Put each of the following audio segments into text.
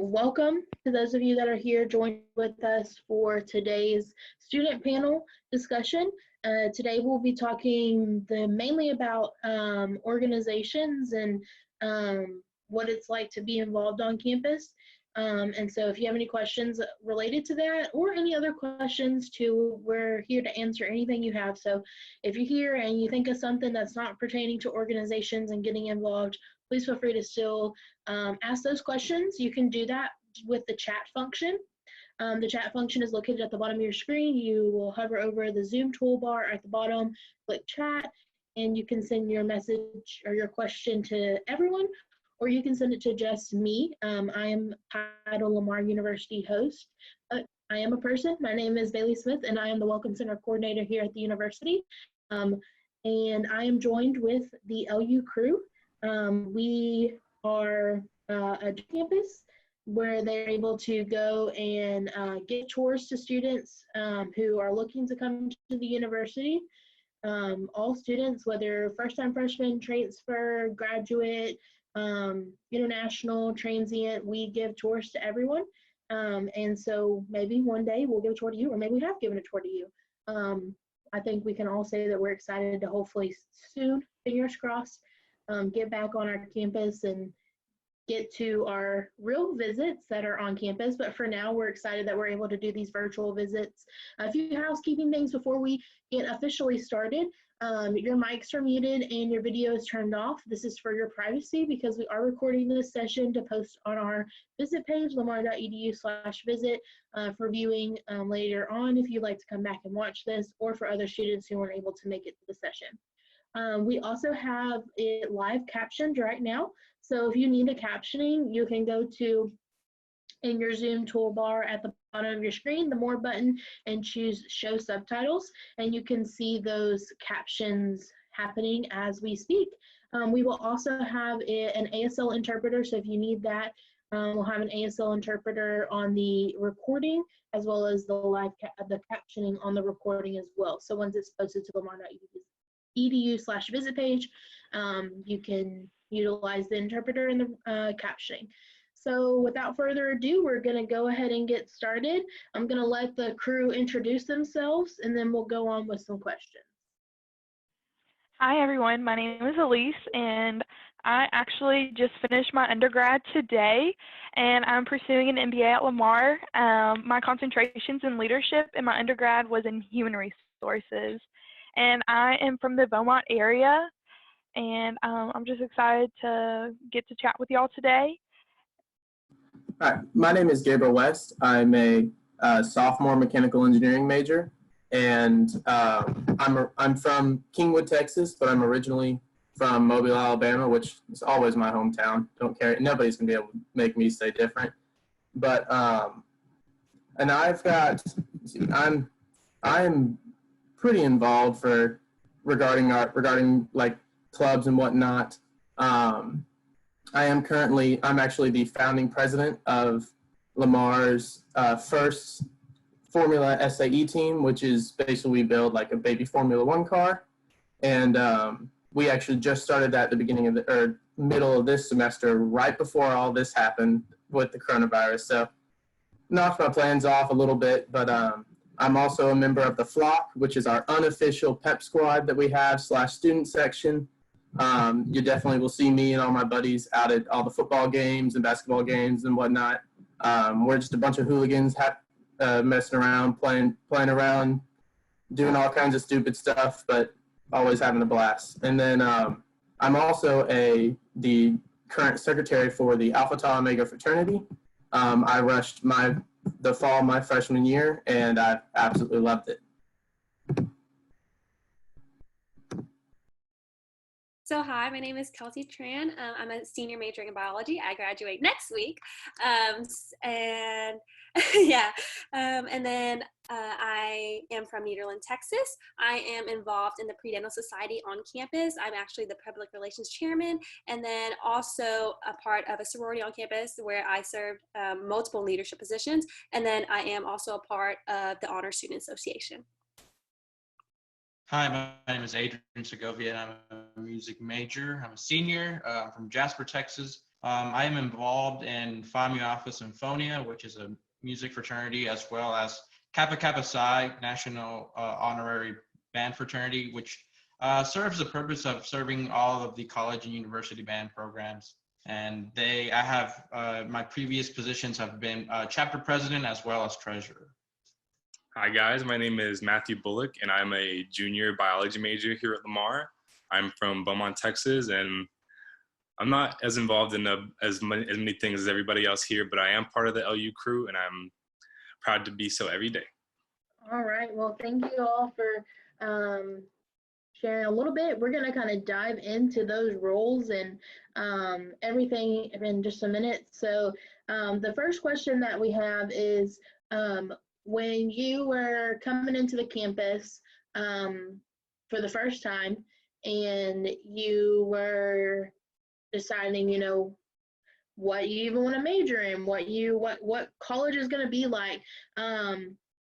Welcome to those of you that are here joining with us for today's student panel discussion. Today we'll be talking mainly about organizations and what it's like to be involved on campus. And so if you have any questions related to that or any other questions too, we're here to answer anything you have. So if you're here and you think of something that's not pertaining to organizations and getting involved, please feel free to still ask those questions. You can do that with the chat function. The chat function is located at the bottom of your screen. You will hover over the Zoom toolbar at the bottom, click chat, and you can send your message or your question to everyone, or you can send it to just me. I am Title Lamar University host. I am a person. My name is Bayleigh Smith, and I am the Welcome Center Coordinator here at the university. And I am joined with the LU crew. We are a campus where they're able to go and give tours to students who are looking to come to the university. All students, whether first-time freshmen, transfer, graduate, international, transient, we give tours to everyone. And so maybe one day we'll give a tour to you, or maybe we have given a tour to you. I think we can all say that we're excited to hopefully soon, fingers crossed, get back on our campus and get to our real visits that are on campus. But for now, we're excited that we're able to do these virtual visits. A few housekeeping things before we get officially started. Your mics are muted and your video is turned off. This is for your privacy because we are recording this session to post on our visit page, lamar.edu/visit, for viewing later on if you'd like to come back and watch this, or for other students who weren't able to make it to the session. We also have it live captioned right now. So if you need a captioning, you can go to in your Zoom toolbar at the bottom of your screen, the More button, and choose Show Subtitles, and you can see those captions happening as we speak. We will also have an ASL interpreter, so if you need that, we'll have an ASL interpreter on the recording as well as the captioning on the recording as well. So once it's posted to lamar.edu/visit page, you can utilize the interpreter and the captioning. So without further ado, we're going to go ahead and get started. I'm going to let the crew introduce themselves, and then we'll go on with some questions. Hi, everyone. My name is Elise, and I actually just finished my undergrad today, and I'm pursuing an MBA at Lamar. My concentrations in leadership in my undergrad was in human resources, and I am from the Beaumont area, and I'm just excited to get to chat with y'all today. Hi, my name is Gabriel West. I'm a sophomore mechanical engineering major, and I'm from Kingwood, Texas, but I'm originally from Mobile, Alabama, which is always my hometown. Don't care. Nobody's gonna be able to make me say different. But and I've got. I'm pretty involved regarding like clubs and whatnot. I'm actually the founding president of Lamar's first Formula SAE team, which is basically we build like a baby Formula One car. And we actually just started that at the beginning of middle of this semester, right before all this happened with the coronavirus. So knocked my plans off a little bit, but I'm also a member of the Flock, which is our unofficial pep squad that we have / student section. You definitely will see me and all my buddies out at all the football games and basketball games and whatnot. We're just a bunch of hooligans messing around, playing around, doing all kinds of stupid stuff, but always having a blast. And then I'm also the current secretary for the Alpha Tau Omega fraternity. I rushed the fall of my freshman year, and I absolutely loved it. So hi, my name is Kelsey Tran. I'm a senior majoring in biology. I graduate next week. And yeah, and then I am from Nederland, Texas. I am involved in the prenatal society on campus. I'm actually the public relations chairman, and then also a part of a sorority on campus where I served multiple leadership positions. And then I am also a part of the Honor Student Association. Hi, my name is Adrian Segovia, and I'm a music major. I'm a senior. I'm from Jasper, Texas. I am involved in Phi Mu Alpha Symphonia, which is a music fraternity, as well as Kappa Kappa Psi, National Honorary Band Fraternity, which serves the purpose of serving all of the college and university band programs. And I have, my previous positions have been chapter president as well as treasurer. Hi guys, my name is Matthew Bullock and I'm a junior biology major here at Lamar. I'm from Beaumont, Texas, and I'm not as involved in as many things as everybody else here, but I am part of the LU crew and I'm proud to be so every day. All right, well, thank you all for sharing a little bit. We're going to kind of dive into those roles and everything in just a minute. So the first question that we have is, when you were coming into the campus for the first time and you were deciding, you know, what you even want to major in, what college is going to be like,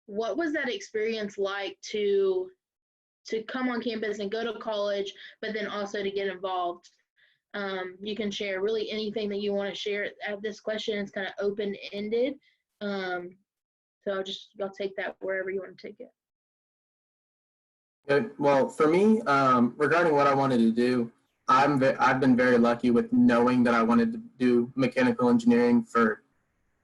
what was that experience like to come on campus and go to college, but then also to get involved? You can share really anything that you want to share. This question is kind of open-ended. So y'all take that wherever you want to take it. Good. Well, for me, regarding what I wanted to do, I've been very lucky with knowing that I wanted to do mechanical engineering for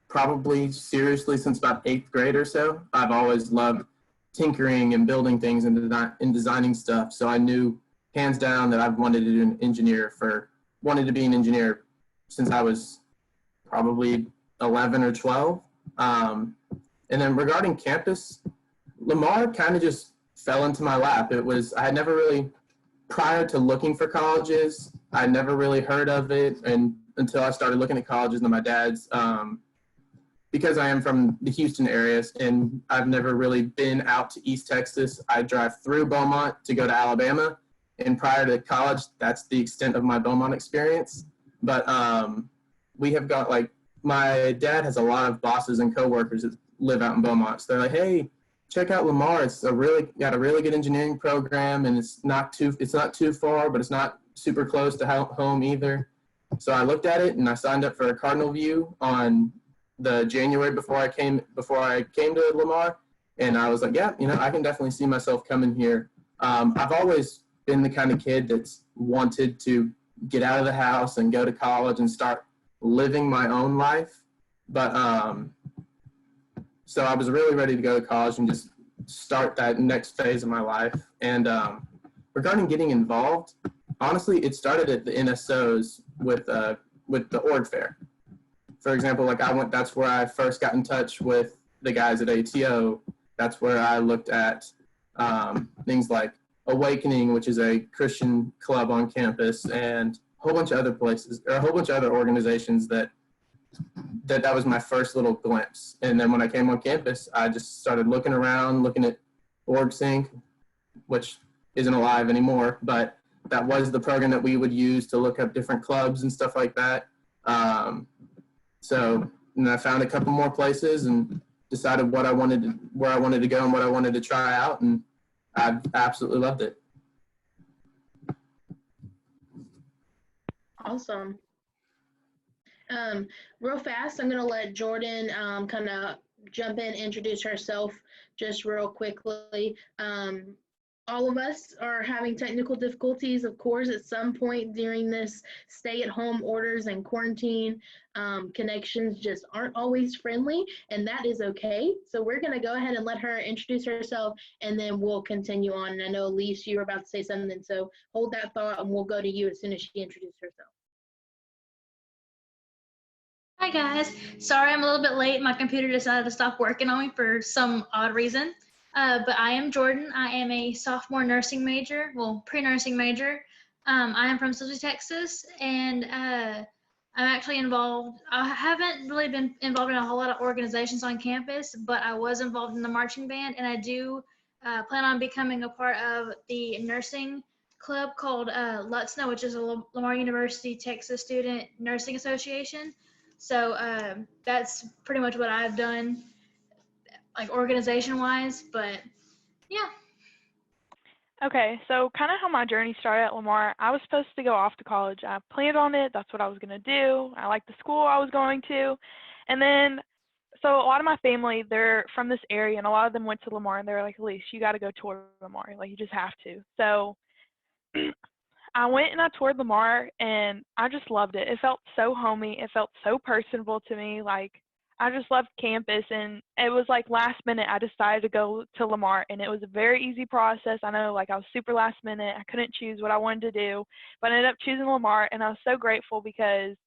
probably seriously since about 8th grade or so. I've always loved tinkering and building things and designing stuff. So I knew hands down that I've wanted to be an engineer since I was probably 11 or 12. And then regarding campus, Lamar kind of just fell into my lap. I had never really, prior to looking for colleges, I never really heard of it until I started looking at colleges. And my dad's, because I am from the Houston area and I've never really been out to East Texas, I drive through Beaumont to go to Alabama. And prior to college, that's the extent of my Beaumont experience. But we have got, like, my dad has a lot of bosses and coworkers that live out in Beaumont. So they're like, hey, check out Lamar. It's got a really good engineering program, and it's not too far, but it's not super close to home either. So I looked at it and I signed up for a Cardinal View on the January before I came to Lamar, and I was like, yeah, you know, I can definitely see myself coming here. I've always been the kind of kid that's wanted to get out of the house and go to college and start living my own life. But so I was really ready to go to college and just start that next phase of my life. And regarding getting involved, honestly, it started at the NSOs with the org fair. For example, like that's where I first got in touch with the guys at ATO. That's where I looked at things like Awakening, which is a Christian club on campus, and a whole bunch of other places, or a whole bunch of other organizations that was my first little glimpse. And then when I came on campus, I just started looking around, looking at OrgSync, which isn't alive anymore, but that was the program that we would use to look up different clubs and stuff like that. So and I found a couple more places and decided where I wanted to go and what I wanted to try out, and I absolutely loved it. Awesome. Real fast, I'm going to let Jordan kind of jump in, introduce herself just real quickly. All of us are having technical difficulties, of course, at some point during this stay-at-home orders and quarantine. Connections just aren't always friendly, and that is okay. So we're going to go ahead and let her introduce herself, and then we'll continue on. And I know, Elise, you were about to say something, so hold that thought, and we'll go to you as soon as she introduces herself. Hi guys, sorry I'm a little bit late. My computer decided to stop working on me for some odd reason. But I am Jordan. I am a sophomore nursing major, well, pre-nursing major. I am from Southern Texas, and I'm actually involved. I haven't really been involved in a whole lot of organizations on campus, but I was involved in the marching band, and I do plan on becoming a part of the nursing club called LUTSNA, which is a Lamar University Texas Student Nursing Association. So that's pretty much what I've done, like organization-wise, but yeah. Okay, so kind of how my journey started at Lamar, I was supposed to go off to college. I planned on it. That's what I was going to do. I liked the school I was going to. And then, so a lot of my family, they're from this area, and a lot of them went to Lamar, and they were like, Elise, you got to go tour Lamar. Like, you just have to. So I went and I toured Lamar, and I just loved it. It felt so homey. It felt so personable to me. Like, I just loved campus, and it was like last minute I decided to go to Lamar, and it was a very easy process. I know, like, I was super last minute. I couldn't choose what I wanted to do, but I ended up choosing Lamar, and I was so grateful because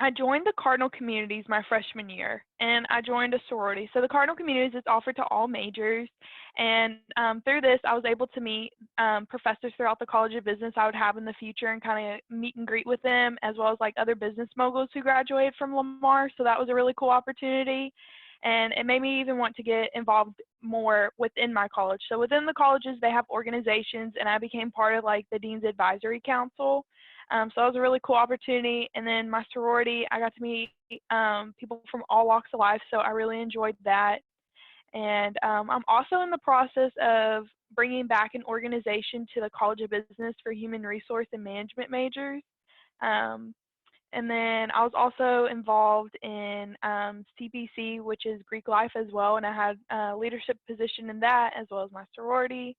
I joined the Cardinal Communities my freshman year, and I joined a sorority. So the Cardinal Communities is offered to all majors, and through this, I was able to meet professors throughout the College of Business I would have in the future and kind of meet and greet with them, as well as like other business moguls who graduated from Lamar. So that was a really cool opportunity, and it made me even want to get involved more within my college. So within the colleges, they have organizations, and I became part of like the Dean's Advisory Council. So that was a really cool opportunity. And then my sorority, I got to meet people from all walks of life, so I really enjoyed that. And I'm also in the process of bringing back an organization to the College of Business for human resource and management majors. And then I was also involved in CPC, which is Greek life as well, and I had a leadership position in that as well as my sorority.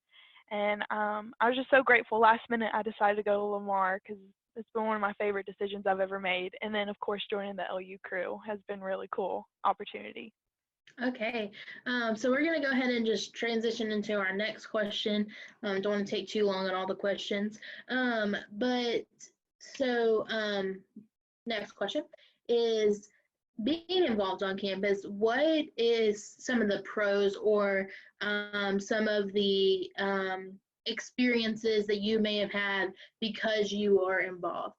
And I was just so grateful. Last minute, I decided to go to Lamar because it's been one of my favorite decisions I've ever made. And then, of course, joining the LU crew has been a really cool opportunity. Okay, so we're going to go ahead and just transition into our next question. Don't want to take too long on all the questions. Next question is, being involved on campus, what is some of the pros or some of the experiences that you may have had because you are involved?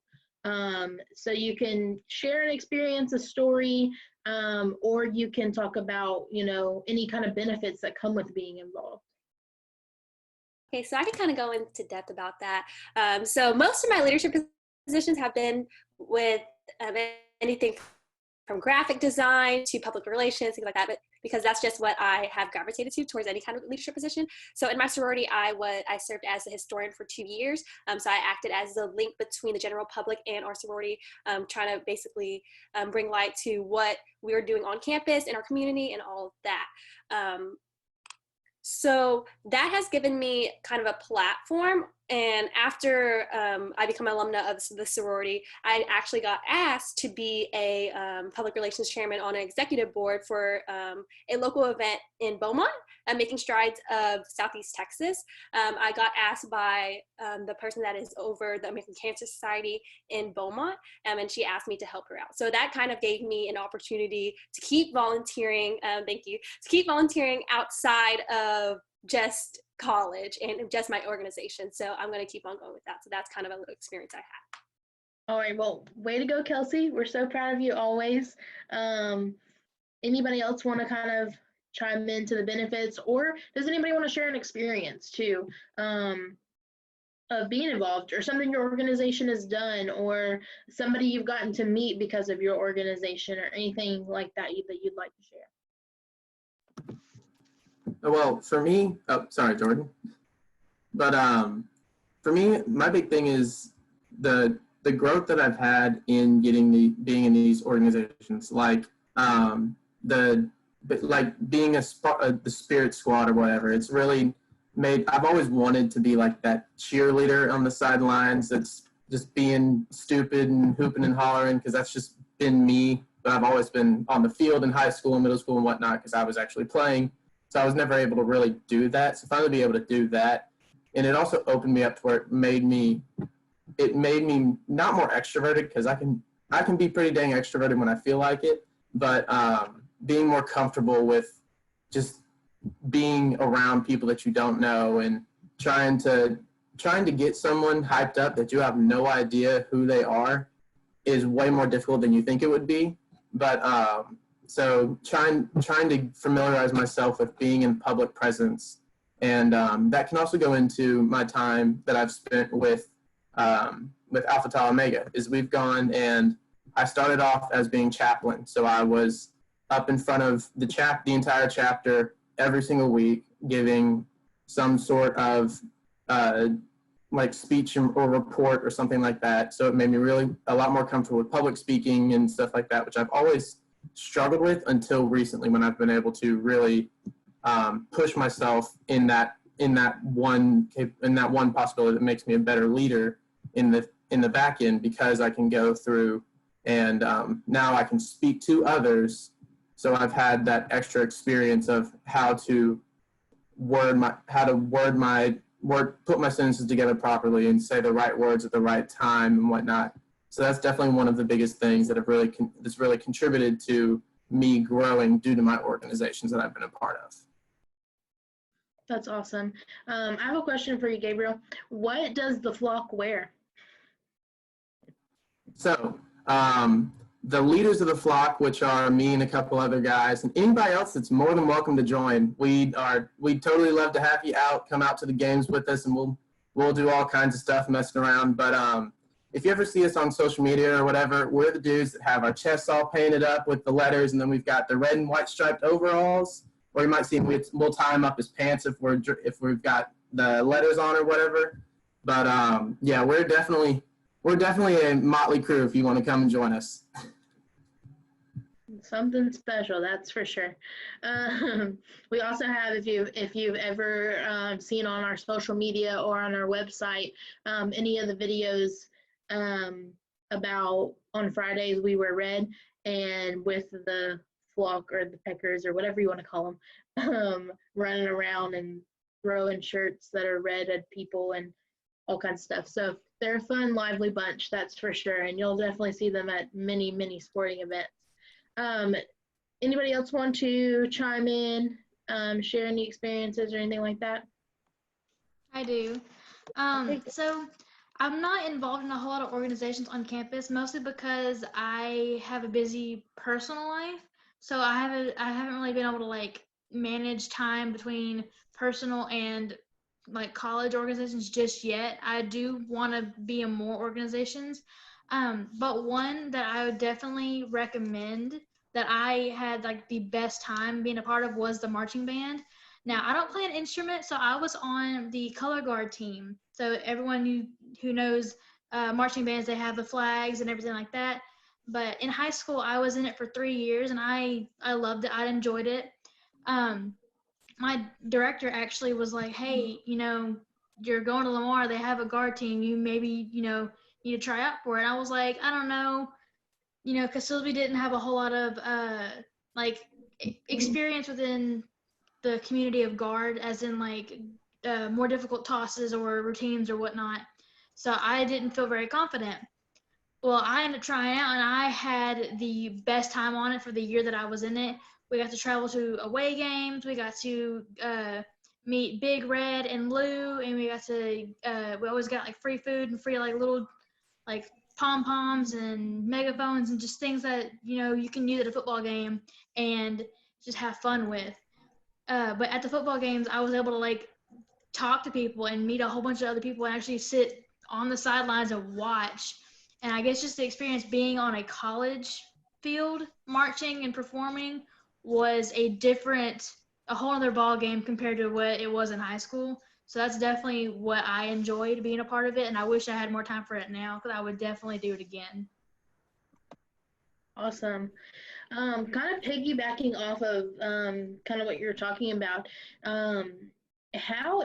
So you can share an experience, a story, or you can talk about, any kind of benefits that come with being involved. Okay, so I can kind of go into depth about that. So most of my leadership positions have been with anything from graphic design to public relations, things like that, but because that's just what I have gravitated to towards any kind of leadership position. So in my sorority, I served as a historian for 2 years. So I acted as the link between the general public and our sorority, trying to basically bring light to what we were doing on campus, in our community, and all of that. So that has given me kind of a platform. And after I become an alumna of the sorority, I actually got asked to be a public relations chairman on an executive board for a local event in Beaumont, Making Strides of Southeast Texas. I got asked by the person that is over the American Cancer Society in Beaumont, and she asked me to help her out. So that kind of gave me an opportunity to keep volunteering, to keep volunteering outside of just college and just my organization. So I'm going to keep on going with that. So that's kind of a little experience I had. All right, well, way to go, Kelsey. We're so proud of you always. Anybody else want to kind of chime into the benefits, or does anybody want to share an experience too of being involved, or something your organization has done, or somebody you've gotten to meet because of your organization, or anything like that that you'd like to share? Well, for me, sorry, Jordan. But for me, my big thing is the growth that I've had in being in these organizations, like being the Spirit Squad or whatever. It's really I've always wanted to be like that cheerleader on the sidelines that's just being stupid and hooping and hollering, because that's just been me. But I've always been on the field in high school and middle school and whatnot because I was actually playing. So I was never able to really do that. So finally be able to do that. And it also opened me up to where it made me not more extroverted, because I can be pretty dang extroverted when I feel like it, but being more comfortable with just being around people that you don't know and trying to get someone hyped up that you have no idea who they are is way more difficult than you think it would be. But so trying to familiarize myself with being in public presence, and that can also go into my time that I've spent with Alpha Tau Omega. Is we've gone, and I started off as being chaplain, so I was up in front of the entire chapter every single week, giving some sort of like speech or report or something like that. So it made me really a lot more comfortable with public speaking and stuff like that, which I've always struggled with until recently, when I've been able to really push myself in that one possibility that makes me a better leader in the back end, because I can go through and now I can speak to others. So I've had that extra experience of how to put my sentences together properly and say the right words at the right time and whatnot. So that's definitely one of the biggest things that that's really contributed to me growing due to my organizations that I've been a part of. That's awesome. I have a question for you, Gabriel. What does the flock wear? So the leaders of the flock, which are me and a couple other guys, and anybody else that's more than welcome to join. We'd totally love to have you out, come out to the games with us, and we'll do all kinds of stuff messing around. But if you ever see us on social media or whatever, we're the dudes that have our chests all painted up with the letters, and then we've got the red and white striped overalls, or you might see we'll tie them up as pants if we've got the letters on or whatever. But yeah, we're definitely a motley crew if you want to come and join us. Something special, that's for sure. We also have, if you've ever seen on our social media or on our website, any of the videos about on Fridays we wear red, and with the flock or the peckers or whatever you want to call them, running around and throwing shirts that are red at people and all kinds of stuff. So they're a fun, lively bunch, that's for sure, and you'll definitely see them at many sporting events. Anybody else want to chime in, share any experiences or anything like that? I do. So I'm not involved in a whole lot of organizations on campus, mostly because I have a busy personal life. So I haven't really been able to like manage time between personal and like college organizations just yet. I do want to be in more organizations. But one that I would definitely recommend that I had like the best time being a part of was the marching band. Now, I don't play an instrument, so I was on the color guard team. So everyone who knows marching bands, they have the flags and everything like that. But in high school, I was in it for 3 years, and I loved it. I enjoyed it. My director actually was like, hey, you're going to Lamar. They have a guard team. You maybe, need to try out for it. And I was like, I don't know, because Sylvie didn't have a whole lot of experience within the community of guard, as in like more difficult tosses or routines or whatnot. So I didn't feel very confident. Well, I ended up trying out, and I had the best time on it for the year that I was in it. We got to travel to away games. We got to meet Big Red and Lou, and we got to we always got like free food and free like little like pom-poms and megaphones and just things that you can use at a football game and just have fun with. But at the football games, I was able to like talk to people and meet a whole bunch of other people and actually sit on the sidelines and watch. And I guess just the experience being on a college field marching and performing was a whole other ball game compared to what it was in high school. So that's definitely what I enjoyed being a part of it, and I wish I had more time for it now, because I would definitely do it again. Awesome. Kind of piggybacking off of kind of what you're talking about, how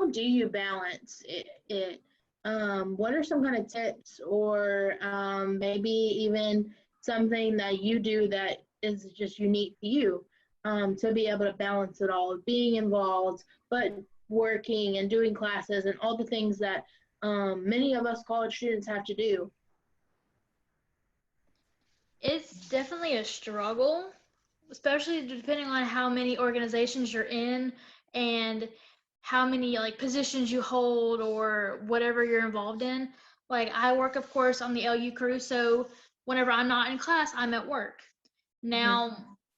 do you balance it? What are some kind of tips, or maybe even something that you do that is just unique to you, to be able to balance it all, being involved, but working and doing classes and all the things that many of us college students have to do? It's definitely a struggle, especially depending on how many organizations you're in and how many like positions you hold or whatever you're involved in. Like I work, of course, on the LU crew, so whenever I'm not in class, I'm at work. Now,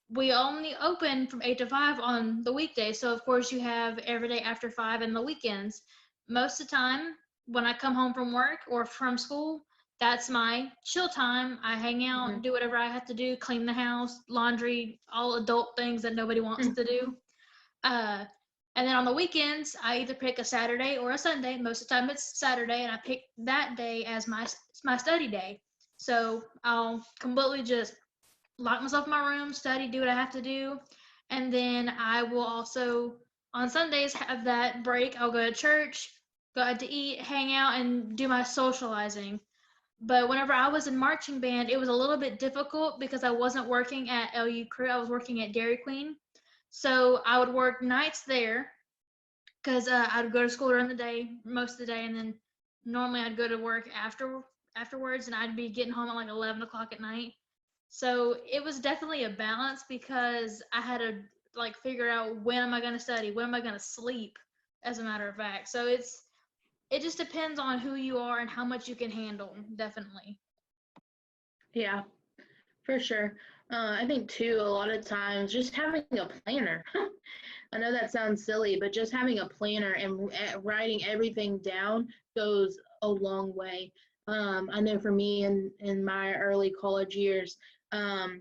we only open from 8 to 5 on the weekdays, so of course you have every day after 5 and the weekends. Most of the time, when I come home from work or from school, that's my chill time. I hang out, do whatever I have to do, clean the house, laundry, all adult things that nobody wants to do. And then on the weekends, I either pick a Saturday or a Sunday. Most of the time it's Saturday, and I pick that day as my study day. So I'll completely just lock myself in my room, study, do what I have to do. And then I will also, on Sundays, have that break. I'll go to church, go out to eat, hang out, and do my socializing. But whenever I was in marching band, it was a little bit difficult because I wasn't working at LU Crew. I was working at Dairy Queen. So I would work nights there because I'd go to school during the day, most of the day, and then normally I'd go to work afterwards, and I'd be getting home at like 11 o'clock at night. So it was definitely a balance because I had to like figure out when am I going to study, when am I going to sleep, as a matter of fact. So it just depends on who you are and how much you can handle, definitely. Yeah, for sure. I think too, a lot of times just having a planner. I know that sounds silly, but just having a planner and writing everything down goes a long way. I know for me in my early college years, I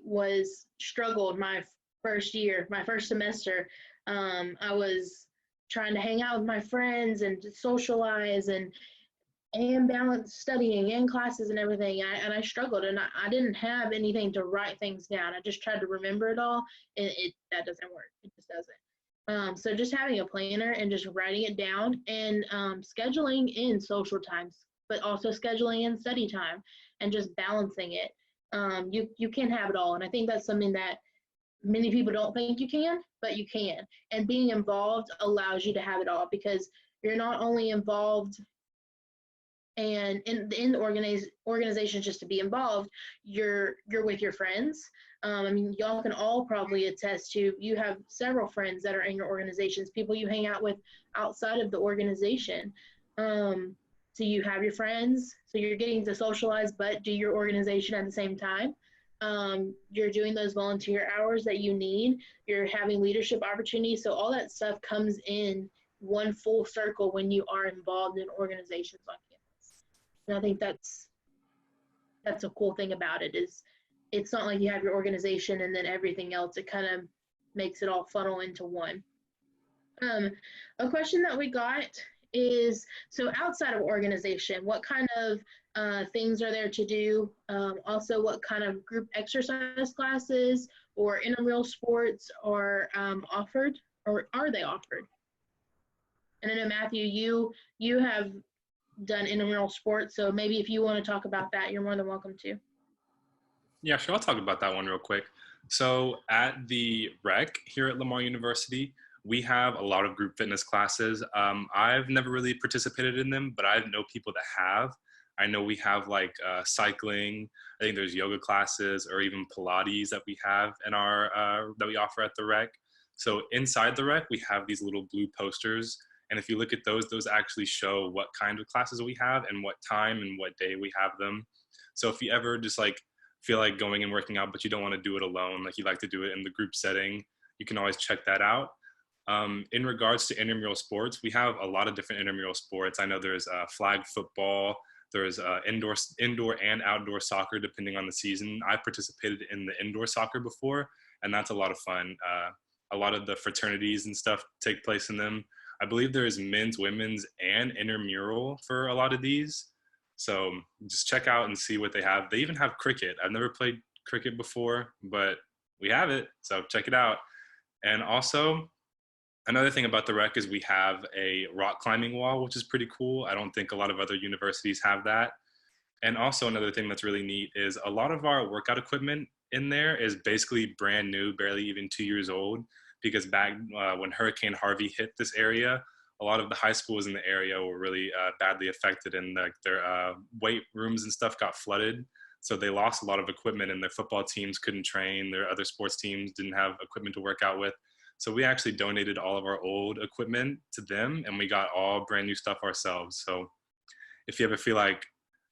was struggled my first year, my first semester. I was trying to hang out with my friends and to socialize and balance studying and classes and everything. And I struggled, and I didn't have anything to write things down. I just tried to remember it all, and that doesn't work. It just doesn't. So just having a planner and just writing it down and scheduling in social times, but also scheduling in study time and just balancing it. You can have it all, and I think that's something that many people don't think you can, but you can. And being involved allows you to have it all because you're not only involved and in the organization just to be involved, you're with your friends. I mean, y'all can all probably attest to, you have several friends that are in your organizations, people you hang out with outside of the organization. So you have your friends, so you're getting to socialize, but do your organization at the same time. You're doing those volunteer hours that you need. You're having leadership opportunities. So all that stuff comes in one full circle when you are involved in organizations on campus. And I think that's a cool thing about it is it's not like you have your organization and then everything else. It kind of makes it all funnel into one. A question that we got is, so outside of organization, what kind of things are there to do? Also, what kind of group exercise classes or intramural sports are offered, or are they offered? And I know, Matthew, you have done intramural sports, so maybe if you want to talk about that, you're more than welcome to. Yeah, sure. I'll talk about that one real quick. So at the rec here at Lamar University, we have a lot of group fitness classes. I've never really participated in them, but I know people that have. I know we have like cycling. I think there's yoga classes or even Pilates that we have in our that we offer at the rec. So inside the rec, we have these little blue posters. And if you look at those actually show what kind of classes we have and what time and what day we have them. So if you ever just like feel like going and working out, but you don't want to do it alone, like you like to do it in the group setting, you can always check that out. In regards to intramural sports, we have a lot of different intramural sports. I know there's flag football, there's indoor and outdoor soccer, depending on the season. I participated in the indoor soccer before, and that's a lot of fun. A lot of the fraternities and stuff take place in them. I believe there is men's, women's, and intramural for a lot of these. So just check out and see what they have. They even have cricket. I've never played cricket before, but we have it. So check it out. And also, another thing about the rec is we have a rock climbing wall, which is pretty cool. I don't think a lot of other universities have that. And also another thing that's really neat is a lot of our workout equipment in there is basically brand new, barely even 2 years old, because back when Hurricane Harvey hit this area, a lot of the high schools in the area were really badly affected, and their weight rooms and stuff got flooded. So they lost a lot of equipment, and their football teams couldn't train. Their other sports teams didn't have equipment to work out with. So we actually donated all of our old equipment to them, and we got all brand new stuff ourselves. So if you ever feel like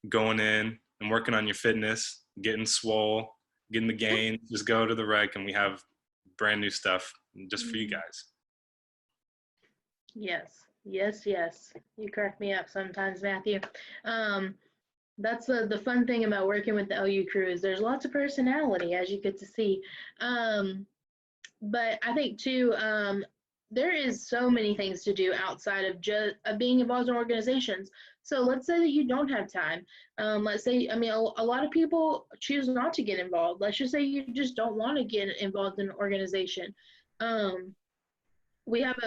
going in and working on your fitness, getting swole, getting the gains, just go to the rec, and we have brand new stuff just for you guys. Yes. You crack me up sometimes, Matthew. That's the fun thing about working with the LU crew is there's lots of personality, as you get to see. But I think too, there is so many things to do outside of just being involved in organizations. So let's say that you don't have time. Let's say, I mean, a lot of people choose not to get involved. Let's just say you just don't want to get involved in an organization. We have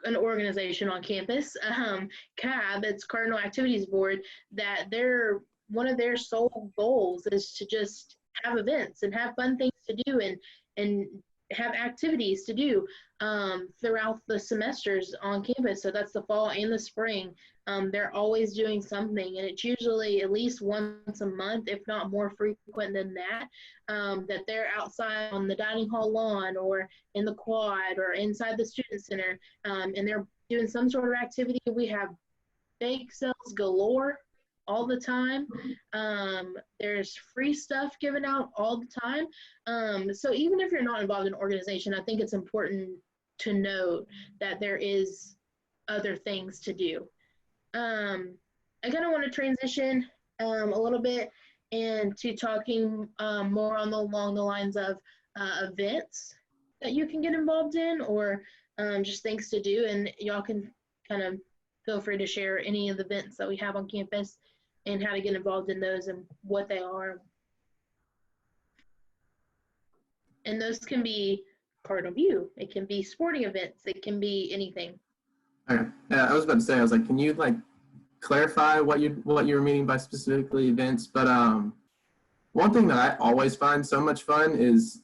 an organization on campus, CAB, it's Cardinal Activities Board, that one of their sole goals is to just have events and have fun things to do and have activities to do throughout the semesters on campus. So that's the fall and the spring. They're always doing something, and it's usually at least once a month, if not more frequent than that, that they're outside on the dining hall lawn or in the quad or inside the student center, and they're doing some sort of activity. We have bake sales galore all the time. There's free stuff given out all the time. So even if you're not involved in an organization, I think it's important to note that there is other things to do. I kind of want to transition a little bit into talking more along the lines of events that you can get involved in, or just things to do, and y'all can kind of feel free to share any of the events that we have on campus and how to get involved in those and what they are. And those can be Cardinal View, it can be sporting events, it can be anything. Okay. Yeah, I was about to say, I was like, can you like clarify what you were meaning by specifically events? But one thing that I always find so much fun is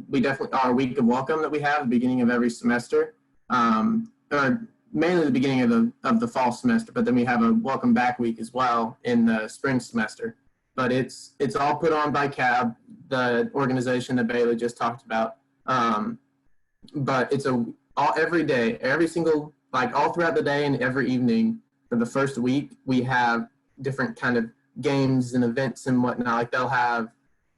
we definitely our week of welcome that we have at the beginning of every semester, or mainly the beginning of the fall semester, but then we have a welcome back week as well in the spring semester. But it's all put on by CAB, the organization that Bayleigh just talked about. But it's every day, every single, like all throughout the day and every evening for the first week, we have different kind of games and events and whatnot. Like they'll have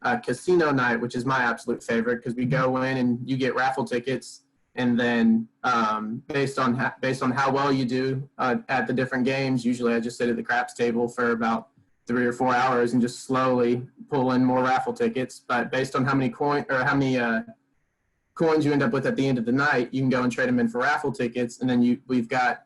a casino night, which is my absolute favorite because we go in and you get raffle tickets, and then based on how well you do at the different games, usually I just sit at the craps table for about 3 or 4 hours and just slowly pull in more raffle tickets. But based on how many coins you end up with at the end of the night, you can go and trade them in for raffle tickets, and then we've got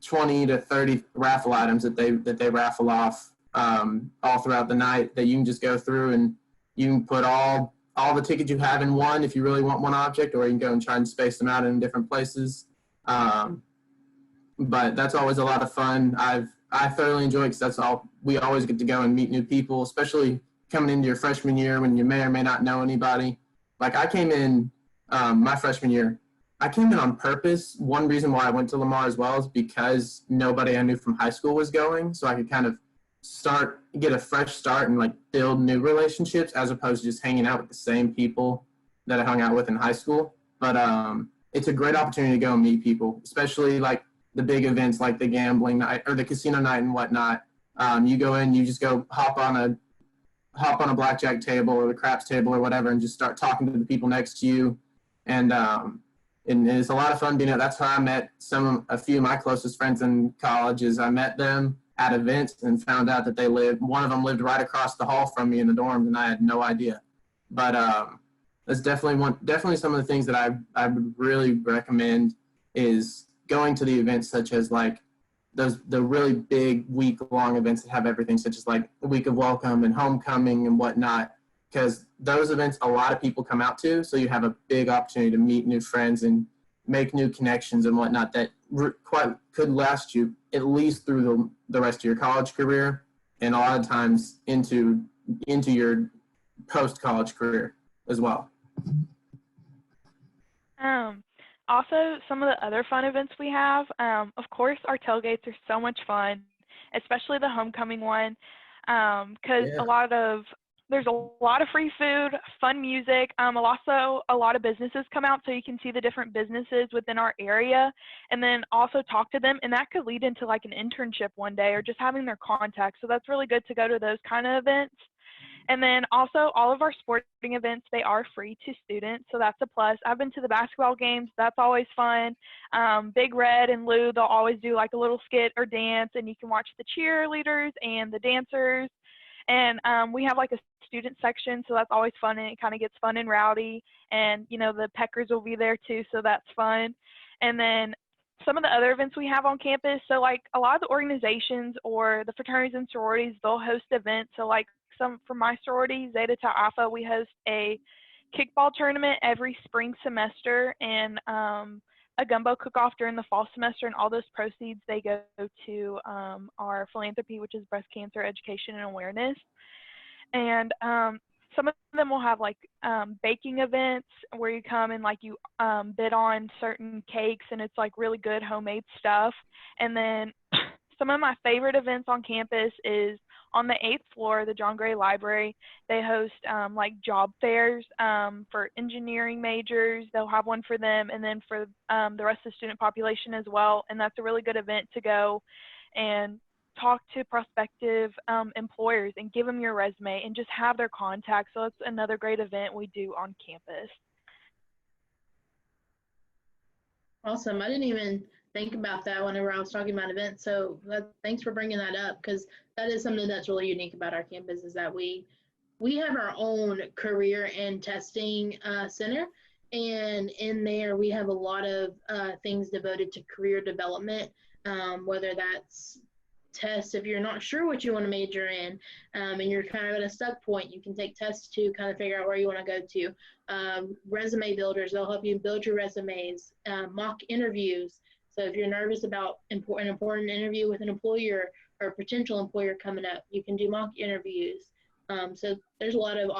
20 to 30 raffle items that they raffle off all throughout the night that you can just go through, and you can put all the tickets you have in one if you really want one object, or you can go and try and space them out in different places. But that's always a lot of fun. I thoroughly enjoy it because we always get to go and meet new people, especially coming into your freshman year when you may or may not know anybody. Like I came in my freshman year, I came in on purpose. One reason why I went to Lamar as well is because nobody I knew from high school was going, so I could kind of get a fresh start and like build new relationships as opposed to just hanging out with the same people that I hung out with in high school. But it's a great opportunity to go and meet people, especially like the big events like the gambling night or the casino night and whatnot. You go in, you just go hop on a blackjack table or the craps table or whatever and just start talking to the people next to you. And it's a lot of fun being there. That's how I met a few of my closest friends in college. Is I met them at events and found out that one of them lived right across the hall from me in the dorms, and I had no idea. But that's definitely some of the things that I would really recommend is going to the events, such as like the really big week-long events that have everything, such as like the week of welcome and homecoming and whatnot, because those events a lot of people come out to, so you have a big opportunity to meet new friends and make new connections and whatnot that could last you at least through the rest of your college career, and a lot of times into your post-college career as well. Also, some of the other fun events we have, of course, our tailgates are so much fun, especially the homecoming one, because there's a lot of free food, fun music. Also, a lot of businesses come out, so you can see the different businesses within our area, and then also talk to them, and that could lead into like an internship one day or just having their contact. So that's really good to go to those kind of events. And then also all of our sporting events, they are free to students, so that's a plus. I've been to the basketball games. That's always fun. Big Red and Lou, they'll always do like a little skit or dance, and you can watch the cheerleaders and the dancers. And we have like a student section, so that's always fun, and it kind of gets fun and rowdy. And, you know, the Peckers will be there too, so that's fun. And then some of the other events we have on campus, so like a lot of the organizations or the fraternities and sororities, they'll host events. So like for my sorority, Zeta Tau Alpha, we host a kickball tournament every spring semester, and a gumbo cook-off during the fall semester, and all those proceeds, they go to our philanthropy, which is breast cancer education and awareness. And some of them will have like baking events where you come and like you bid on certain cakes, and it's like really good homemade stuff. And then some of my favorite events on campus is on the 8th floor, the John Gray Library. They host like job fairs for engineering majors. They'll have one for them, and then for the rest of the student population as well. And that's a really good event to go and talk to prospective employers and give them your resume and just have their contacts. So it's another great event we do on campus. Awesome. I didn't even think about that whenever I was talking about events. So thanks for bringing that up, because that is something that's really unique about our campus, is that we have our own career and testing center. And in there, we have a lot of things devoted to career development, whether that's tests if you're not sure what you want to major in, and you're kind of at a stuck point, you can take tests to kind of figure out where you want to go to. Resume builders, they'll help you build your resumes. Mock interviews, so if you're nervous about an important interview with an employer or a potential employer coming up, you can do mock interviews. So there's a lot of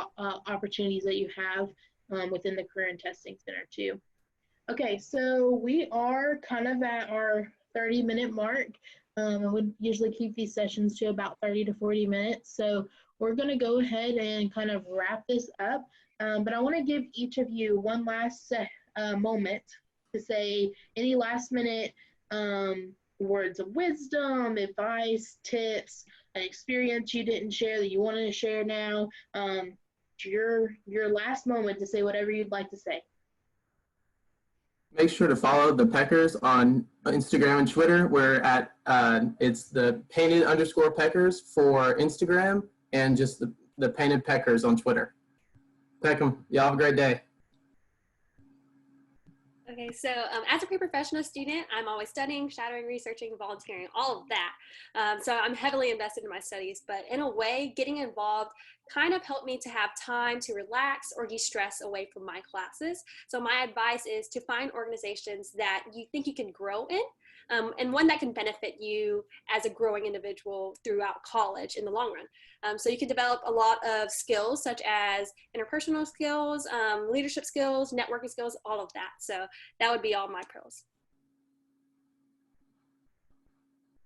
opportunities that you have within the Career and Testing Center too. Okay, so we are kind of at our 30-minute mark. I would usually keep these sessions to about 30 to 40 minutes. So we're going to go ahead and kind of wrap this up. But I want to give each of you one last moment to say any last minute words of wisdom, advice, tips, an experience you didn't share that you wanted to share now. Your last moment to say whatever you'd like to say. Make sure to follow the Peckers on Instagram and Twitter. We're at, it's the painted_Peckers for Instagram, and just the painted Peckers on Twitter. Peck 'em. Y'all have a great day. Okay, so as a pre-professional student, I'm always studying, shadowing, researching, volunteering, all of that. So I'm heavily invested in my studies, but in a way, getting involved kind of helped me to have time to relax or de-stress away from my classes. So my advice is to find organizations that you think you can grow in, and one that can benefit you as a growing individual throughout college in the long run. So you can develop a lot of skills such as interpersonal skills, leadership skills, networking skills, all of that. So that would be all my pros.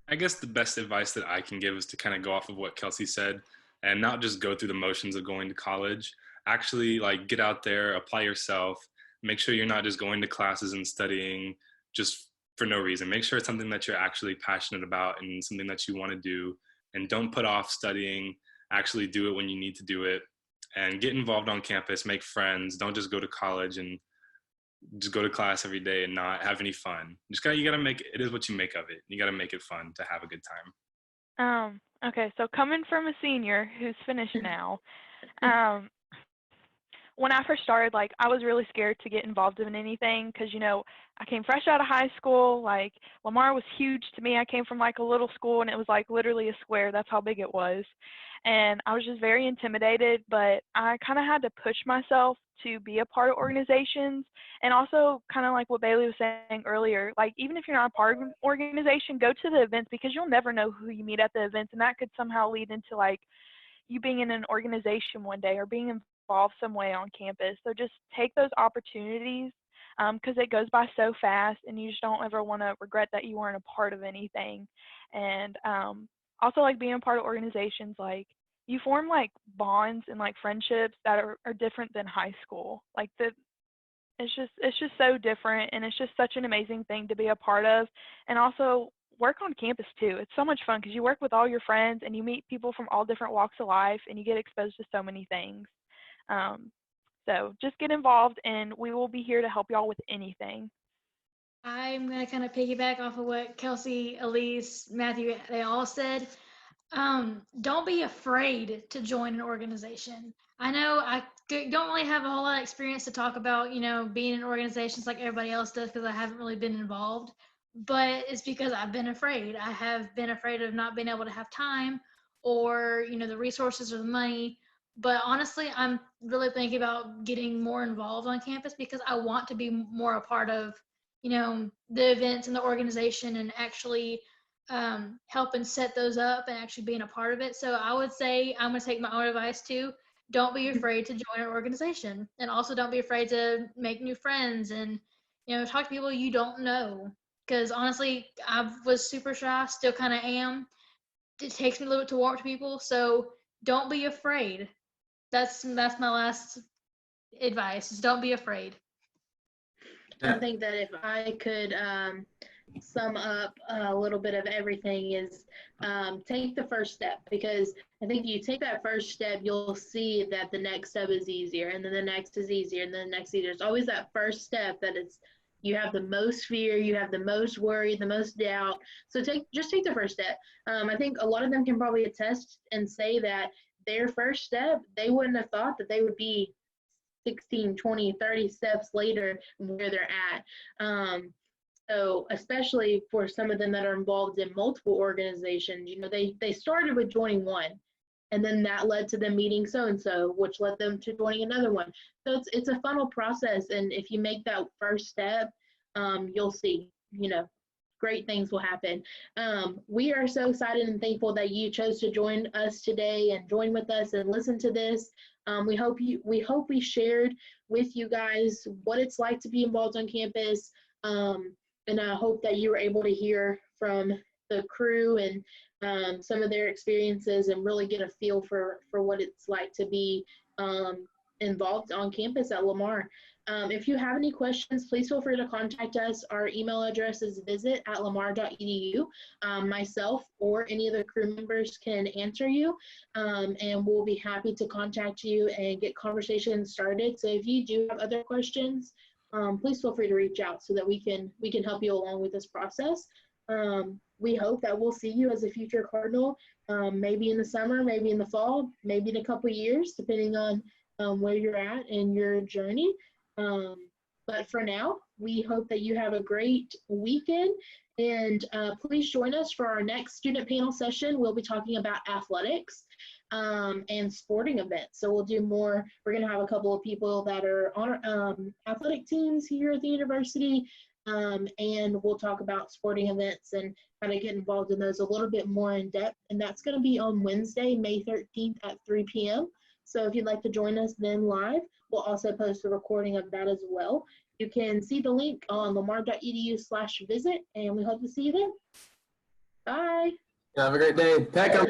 I guess the best advice that I can give is to kind of go off of what Kelsey said and not just go through the motions of going to college. Actually, like, get out there, apply yourself, make sure you're not just going to classes and studying just for no reason. Make sure it's something that you're actually passionate about and something that you want to do, and don't put off studying. Actually do it when you need to do it, and get involved on campus, make friends. Don't just go to college and just go to class every day and not have any fun. You gotta make it is what you make of it. You gotta make it fun to have a good time. Okay, so coming from a senior who's finished now, when I first started, like, I was really scared to get involved in anything because, you know, I came fresh out of high school. Like, Lamar was huge to me. I came from, like, a little school, and it was, like, literally a square. That's how big it was. And I was just very intimidated, but I kind of had to push myself to be a part of organizations. And also, kind of like what Bayleigh was saying earlier, like, even if you're not a part of an organization, go to the events, because you'll never know who you meet at the events, and that could somehow lead into, like, you being in an organization one day or being involved some way on campus. So just take those opportunities, because it goes by so fast, and you just don't ever want to regret that you weren't a part of anything. And also, like, being a part of organizations, like, you form, like, bonds and, like, friendships that are different than high school. Like, it's just so different, and it's just such an amazing thing to be a part of. And also, work on campus too. It's so much fun because you work with all your friends and you meet people from all different walks of life, and you get exposed to so many things. So just get involved, and we will be here to help y'all with anything. I'm going to kind of piggyback off of what Kelsey, Elise, Matthew, they all said. Don't be afraid to join an organization. I know I don't really have a whole lot of experience to talk about, being in organizations like everybody else does because I haven't really been involved. But it's because I've been afraid. I have been afraid of not being able to have time or, the resources or the money. But honestly, I'm really thinking about getting more involved on campus because I want to be more a part of, the events and the organization and actually helping set those up and actually being a part of it. So I would say I'm going to take my own advice too. Don't be afraid to join an organization, and also don't be afraid to make new friends and talk to people you don't know. Because honestly, I was super shy, still kind of am. It takes me a little bit to walk to people, so don't be afraid. That's my last advice. Is don't be afraid. I think that if I could sum up a little bit of everything is take the first step, because I think you take that first step, you'll see that the next step is easier, and then the next is easier, and then the next easier. It's always that first step that you have the most fear, you have the most worry, the most doubt. So just take the first step. I think a lot of them can probably attest and say that their first step, they wouldn't have thought that they would be 16, 20, 30 steps later where they're at. So especially for some of them that are involved in multiple organizations, they started with joining one, and then that led to them meeting so-and-so, which led them to joining another one. So it's a funnel process, and if you make that first step, you'll see, great things will happen. We are so excited and thankful that you chose to join us today and join with us and listen to this. We hope we shared with you guys what it's like to be involved on campus. And I hope that you were able to hear from the crew and some of their experiences and really get a feel for what it's like to be involved on campus at Lamar. If you have any questions, please feel free to contact us. Our email address is visit@lamar.edu. Myself or any of the crew members can answer you, and we'll be happy to contact you and get conversations started. So if you do have other questions, please feel free to reach out so that we can help you along with this process. We hope that we'll see you as a future Cardinal, maybe in the summer, maybe in the fall, maybe in a couple years, depending on where you're at in your journey. But for now, we hope that you have a great weekend, and please join us for our next student panel session. We'll be talking about athletics and sporting events. So we'll do more. We're going to have a couple of people that are on athletic teams here at the university, and we'll talk about sporting events and how to get involved in those a little bit more in depth. And that's going to be on Wednesday, May 13th at 3 p.m. So if you'd like to join us then live, we'll also post a recording of that as well. You can see the link on lamar.edu/visit, and we hope to see you then. Bye. Have a great day. Tech 'em.